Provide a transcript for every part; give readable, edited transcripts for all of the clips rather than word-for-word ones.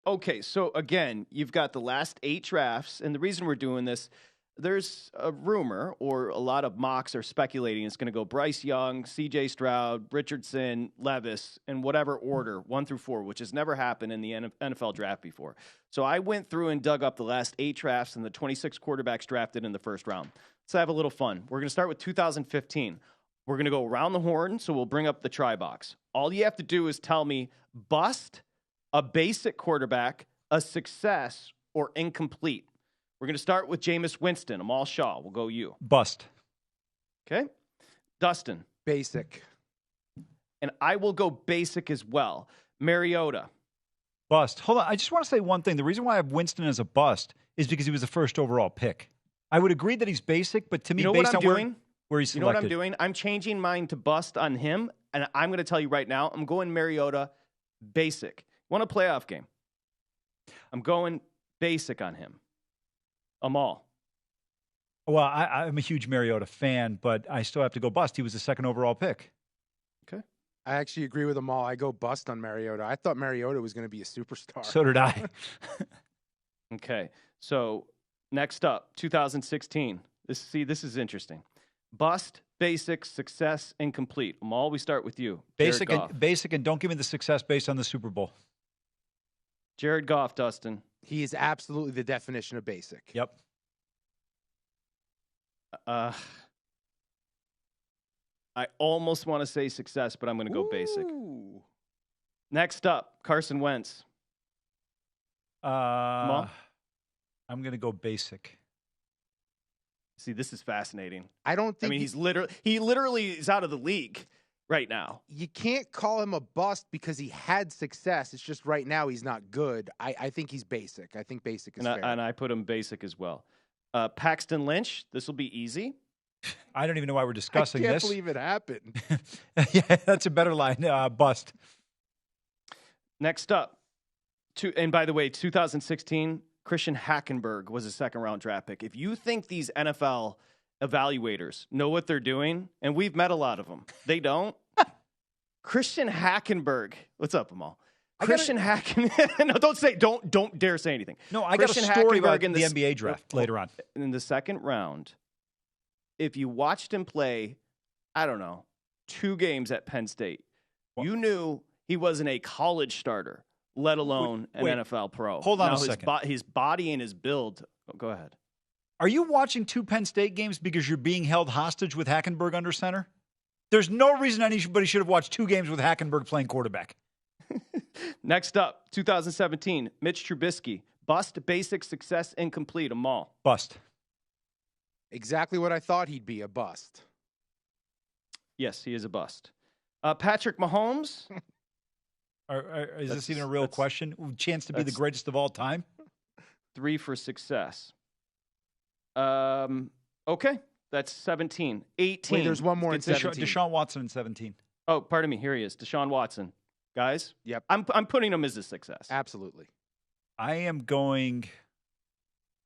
Okay, so again, you've got the last 8 drafts, and the reason we're doing this, there's a rumor or a lot of mocks are speculating it's going to go Bryce Young, C.J. Stroud, Richardson, Levis, in whatever order, 1 through 4, which has never happened in the NFL draft before. So I went through and dug up the last 8 drafts and the 26 quarterbacks drafted in the first round. Let's have a little fun. We're going to start with 2015. We're going to go around the horn, so we'll bring up the try box. All you have to do is tell me bust, a basic quarterback, a success, or incomplete. We're going to start with Jameis Winston. Amal Shah. We'll go you. Bust. Okay. Dustin. Basic. And I will go basic as well. Mariota. Bust. Hold on. I just want to say one thing. The reason why I have Winston as a bust is because he was the first overall pick. I would agree that he's basic, but to me, based on where he's selected. You know what I'm doing? I'm changing mine to bust on him, and I'm going to tell you right now, I'm going Mariota basic. Want a playoff game? I'm going basic on him. Amal. Well, I'm a huge Mariota fan, but I still have to go bust. He was the second overall pick. Okay. I actually agree with them all. I go bust on Mariota. I thought Mariota was going to be a superstar. So did I. Okay. So next up, 2016. This is interesting. Bust, basic, success, incomplete. Amal, we start with you. Basic and don't give me the success based on the Super Bowl. Jared Goff, Dustin. He is absolutely the definition of basic. Yep. I almost want to say success, but I'm going to go basic. Next up, Carson Wentz. I'm going to go basic. See, this is fascinating. I don't think. I mean, he literally is out of the league right now. You can't call him a bust because he had success. It's just right now he's not good. I think he's basic. I think basic is fair. And I put him basic as well. Paxton Lynch, this will be easy. I don't even know why we're discussing this. I can't believe it happened. Yeah, that's a better line. Bust. Next up, and by the way, 2016, Christian Hackenberg was a second-round draft pick. If you think these NFL evaluators know what they're doing, and we've met a lot of them, they don't. Christian Hackenberg. What's up, Amal? No, don't dare say anything. No, I got a story about the NBA draft later on. In the second round, if you watched him play, I don't know, 2 games at Penn State, you knew he wasn't a college starter, let alone an NFL pro. Hold on a second. His body and his build. Oh, go ahead. Are you watching 2 Penn State games because you're being held hostage with Hackenberg under center? There's no reason anybody should have watched 2 games with Hackenberg playing quarterback. Next up, 2017, Mitch Trubisky. Bust, basic, success, incomplete. Amal. Bust. Exactly what I thought he'd be, a bust. Yes, he is a bust. Patrick Mahomes. Is this even a real question? Chance to be the greatest of all time? 3 for success. Okay, that's 17. 18. Wait, there's one more in 17. Deshaun Watson in 17. Oh, pardon me. Here he is. Deshaun Watson. Guys? Yep. I'm putting him as a success. Absolutely. I am going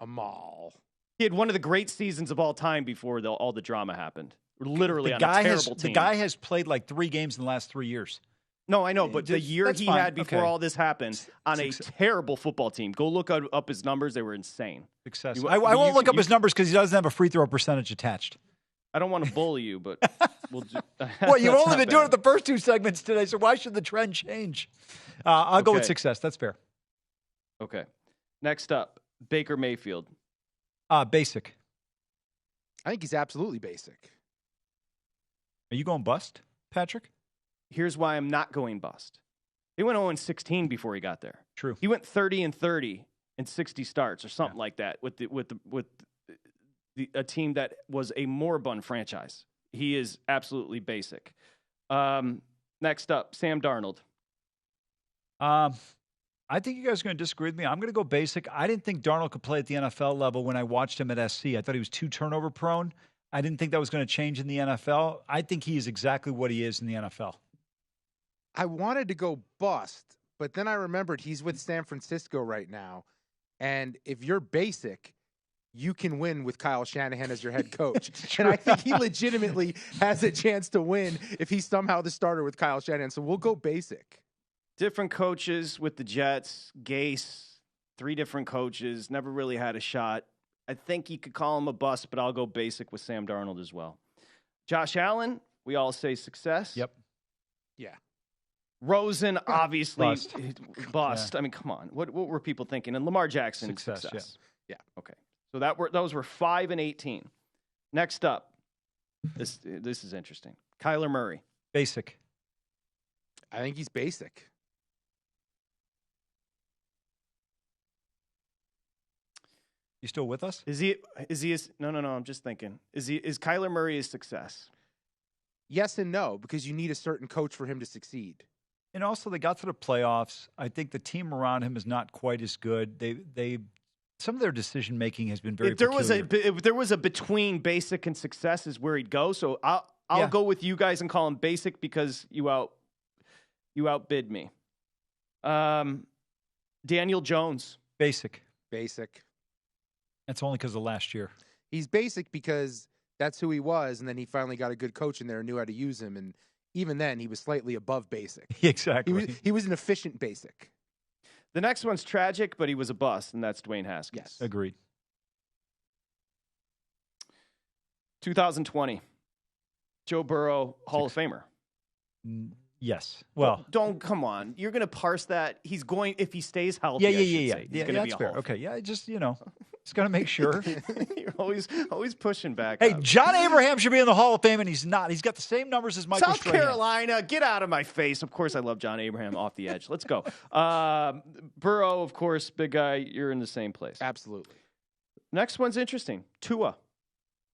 Amal. He had one of the great seasons of all time before all the drama happened. Literally on a terrible team. The guy has played like 3 games in the last 3 years. No, I know, but the year he had before all this happened on a terrible football team. Go look up his numbers. They were insane. Success. I won't look up his numbers because he doesn't have a free throw percentage attached. I don't want to bully you, but we'll well, you've only been doing it the first 2 segments today, so why should the trend change? I'll go with success. That's fair. Okay. Next up, Baker Mayfield. Basic. I think he's absolutely basic. Are you going bust, Patrick? Here's why I'm not going bust. He went 0-16 before he got there. True. He went 30-30 in 60 starts or something like that with a team that was a moribund franchise. He is absolutely basic. Next up, Sam Darnold. I think you guys are going to disagree with me. I'm going to go basic. I didn't think Darnold could play at the NFL level when I watched him at SC. I thought he was too turnover prone. I didn't think that was going to change in the NFL. I think he is exactly what he is in the NFL. I wanted to go bust, but then I remembered he's with San Francisco right now. And if you're basic, you can win with Kyle Shanahan as your head coach. And I think he legitimately has a chance to win if he's somehow the starter with Kyle Shanahan. So we'll go basic. Different coaches with the Jets. Gase, 3 different coaches. Never really had a shot. I think you could call him a bust, but I'll go basic with Sam Darnold as well. Josh Allen, we all say success. Yep. Yeah. Rosen, obviously, bust. Yeah. I mean, come on. What were people thinking? And Lamar Jackson, success. Yeah. Okay. So those were 5 and 18. Next up, this is interesting. Kyler Murray. Basic. I think he's basic. You still with us? Is he? No. I'm just thinking. Is Kyler Murray a success? Yes and no, because you need a certain coach for him to succeed. And also, they got to the playoffs. I think the team around him is not quite as good. Some of their decision making has been very. If there was a between basic and success is where he'd go. So I'll go with you guys and call him basic because you outbid me. Daniel Jones. Basic. Basic. That's only because of last year. He's basic because that's who he was, and then he finally got a good coach in there and knew how to use him. And even then, he was slightly above basic. Exactly. He was an efficient basic. The next one's tragic, but he was a bust, and that's Dwayne Haskins. Yes. Agreed. 2020. Joe Burrow, Hall of Famer. Yes. Well, come on. You're going to parse that. He's going, if he stays healthy. Yeah. He's going to be that's a fair. Hall of Okay. Yeah. Just got to make sure. You're always pushing back. Hey, up. John Abraham should be in the Hall of Fame, and he's not. He's got the same numbers as Michael South Strahan. Carolina, get out of my face. Of course, I love John Abraham off the edge. Let's go. Burrow, of course, big guy. You're in the same place. Absolutely. Next one's interesting. Tua.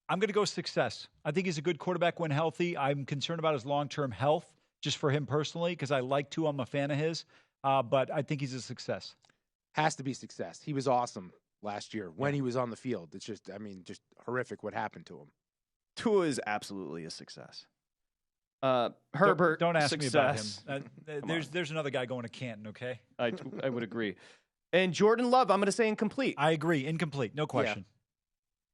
I'm going to go success. I think he's a good quarterback when healthy. I'm concerned about his long-term health, just for him personally, because I like Tua. I'm a fan of his. But I think he's a success. Has to be success. He was awesome last year when he was on the field. It's just horrific what happened to him. Tua is absolutely a success. Herbert, don't ask success. me about him. There's another guy going to Canton, okay? I would agree. And Jordan Love, I'm going to say incomplete. I agree. Incomplete. No question.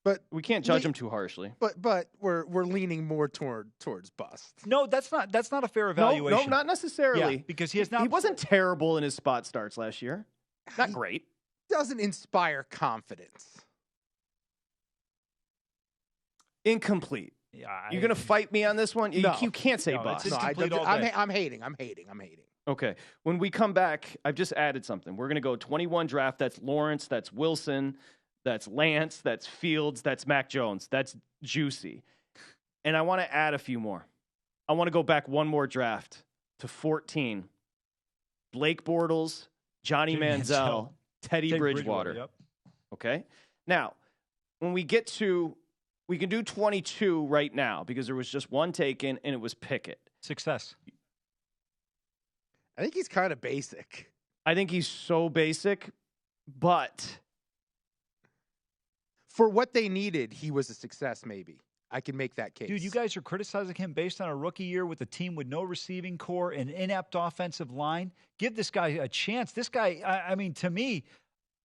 But we can't judge him too harshly. But we're leaning more towards bust. No, that's not a fair evaluation. No, not necessarily. Yeah, because he wasn't terrible in his spot starts last year. Not great. Doesn't inspire confidence. Incomplete. Yeah, you're going to fight me on this one? No. You can't say bust. It's incomplete all day. I'm hating. Okay. When we come back, I've just added something. We're going to go 21 draft. That's Lawrence. That's Wilson. That's Lance. That's Fields. That's Mac Jones. That's juicy. And I want to add a few more. I want to go back one more draft to 14. Blake Bortles, Johnny Manziel, Teddy Bridgewater. Yep. Okay. Now, when we get to, we can do 22 right now because there was just one taken and it was Pickett. Success. I think he's kind of basic. I think he's so basic, but for what they needed, he was a success maybe. I can make that case. Dude, you guys are criticizing him based on a rookie year with a team with no receiving core and inept offensive line. Give this guy a chance. This guy, I mean, to me,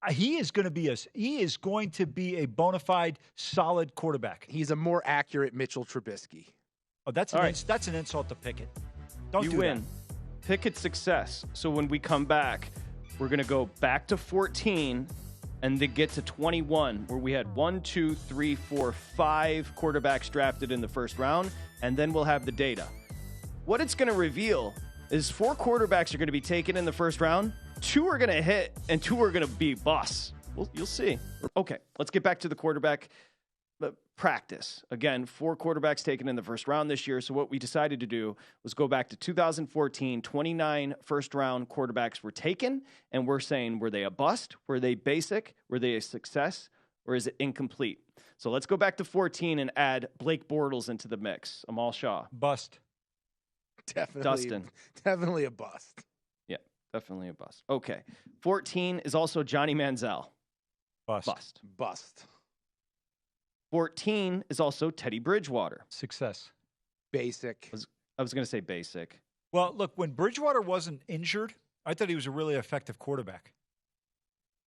he is going to be a bona fide solid quarterback. He's a more accurate Mitchell Trubisky. Oh, that's an insult to Pickett. Don't do win. That. Pickett's success. So when we come back, we're going to go back to 14 and then get to 21, where we had 5 quarterbacks drafted in the first round, and then we'll have the data. What it's going to reveal is 4 quarterbacks are going to be taken in the first round, 2 are going to hit, and 2 are going to be busts. Well, you'll see. Okay, let's get back to the quarterback practice. Again, 4 quarterbacks taken in the first round this year. So what we decided to do was go back to 2014, 29 first-round quarterbacks were taken, and we're saying, were they a bust? Were they basic? Were they a success? Or is it incomplete? So let's go back to 14 and add Blake Bortles into the mix. Amal Shah. Bust. Dustin. Definitely a bust. Yeah, definitely a bust. Okay. 14 is also Johnny Manziel. Bust. 14 is also Teddy Bridgewater. Success. Basic. I was going to say basic. Well, look, when Bridgewater wasn't injured, I thought he was a really effective quarterback.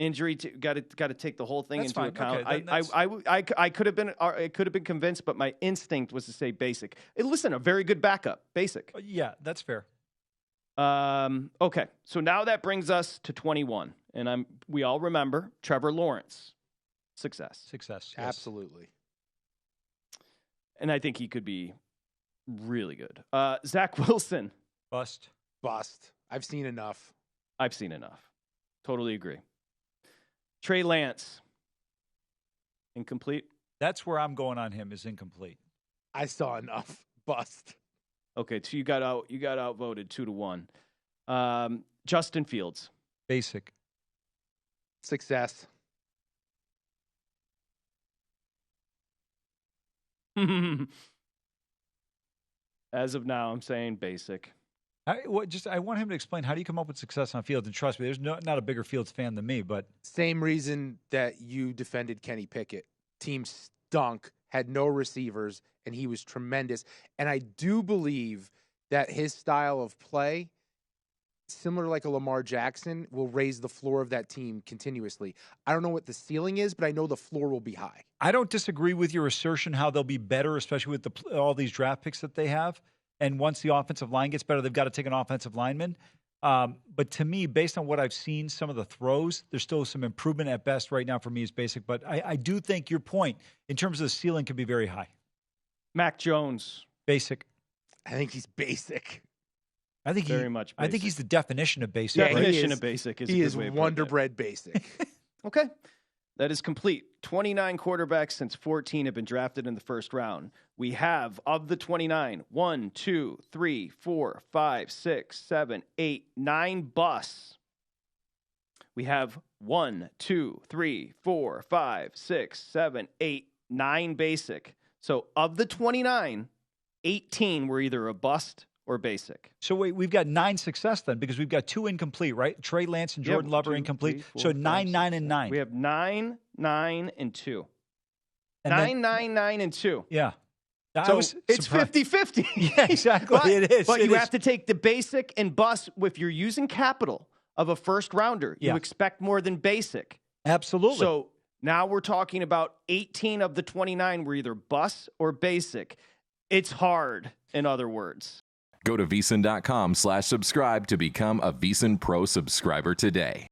Injury got to take the whole thing That's into fine. account. Okay, I could have been convinced, but my instinct was to say basic. Hey, listen, a very good backup, basic. Yeah, that's fair. Okay, so now that brings us to 21, and we all remember Trevor Lawrence. Success. Yes. Absolutely. And I think he could be really good. Zach Wilson. Bust. I've seen enough. I've seen enough. Totally agree. Trey Lance. Incomplete. That's where I'm going on him, is incomplete. I saw enough. Bust. Okay, so you got outvoted 2-1. Justin Fields. Basic. Success. As of now, I'm saying basic. I want him to explain, how do you come up with success on Fields? And trust me, there's not a bigger Fields fan than me, but Same reason that you defended Kenny Pickett. Team stunk, had no receivers, and he was tremendous. And I do believe that his style of play, similar like a Lamar Jackson, will raise the floor of that team continuously. I don't know what the ceiling is, but I know the floor will be high. I don't disagree with your assertion how they'll be better, especially with all these draft picks that they have. And once the offensive line gets better, they've got to take an offensive lineman. But to me, based on what I've seen, some of the throws, there's still some improvement at best right now for me is basic. But I do think your point in terms of the ceiling could be very high. Mac Jones. Basic. I think he's basic. I think Very much I think basic. he's the definition of basic. Yeah, right? Definition of basic is He a is good way of putting Wonder it. Bread basic. Okay. That is complete. 29 quarterbacks since 14 have been drafted in the first round. We have, of the 29, 1, 2, 3, 4, 5, 6, 7, 8, 9 busts. We have 1, 2, 3, 4, 5, 6, 7, 8, 9 basic. So of the 29, 18 were either a bust or basic. So wait, we've got 9 success then, because we've got 2 incomplete, right? Trey Lance and Jordan Love are 2, incomplete. 3, 4, So 5, 9, 9, 6, and 9. We have 9, 9, and 2. And 9, then- 9, 9, and 2. Yeah. I So was it's surprised. 50-50. Yeah, exactly. But, It is. But It you is. have to take the basic and bust. If you're using capital of a first rounder, Yeah. you expect more than basic. Absolutely. So now we're talking about 18 of the 29 were either bust or basic. It's hard, in other words. Go to VSiN.com/subscribe to become a VSiN Pro subscriber today.